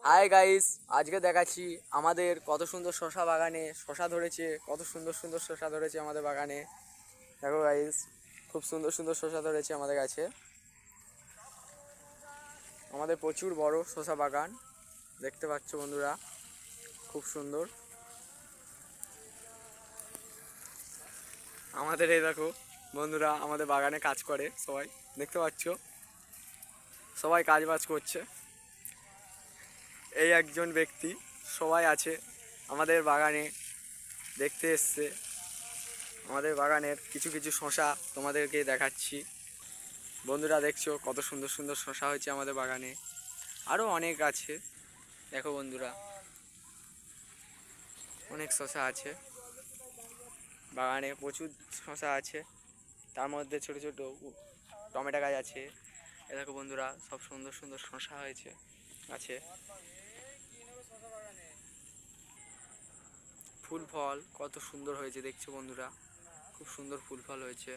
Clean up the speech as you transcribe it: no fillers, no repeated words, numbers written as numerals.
Hi guys, আজকে দেখাচ্ছি আমাদের কত সুন্দর শশা বাগানে শশা ধরেছে। কত সুন্দর সুন্দর শশা ধরেছে আমাদের বাগানে। দেখো গাইস, খুব সুন্দর সুন্দর শশা ধরেছে আমাদের কাছে। আমাদের প্রচুর বড় শশা বাগান, দেখতে পাচ্ছ বন্ধুরা, খুব সুন্দর। আমাদের এই দেখো বন্ধুরা, আমাদের বাগানে কাজ করে সবাই, দেখতে পাচ্ছ সবাই কাজ বাজ করছে। এই একজন ব্যক্তি, সবাই আছে আমাদের বাগানে দেখতে এসছে। আমাদের বাগানের কিছু কিছু শশা তোমাদেরকে দেখাচ্ছি। বন্ধুরা দেখছো কত সুন্দর সুন্দর শশা হয়েছে আমাদের বাগানে, আরও অনেক আছে। দেখো বন্ধুরা, অনেক শশা আছে বাগানে, প্রচুর শশা আছে। তার মধ্যে ছোট ছোট টমেটো গাছ আছে। এ দেখো বন্ধুরা, সব সুন্দর সুন্দর শশা হয়েছে আছে। ফুল ফল কত সুন্দর হয়েছে দেখছো বন্ধুরা, খুব সুন্দর ফুল ফল হয়েছে।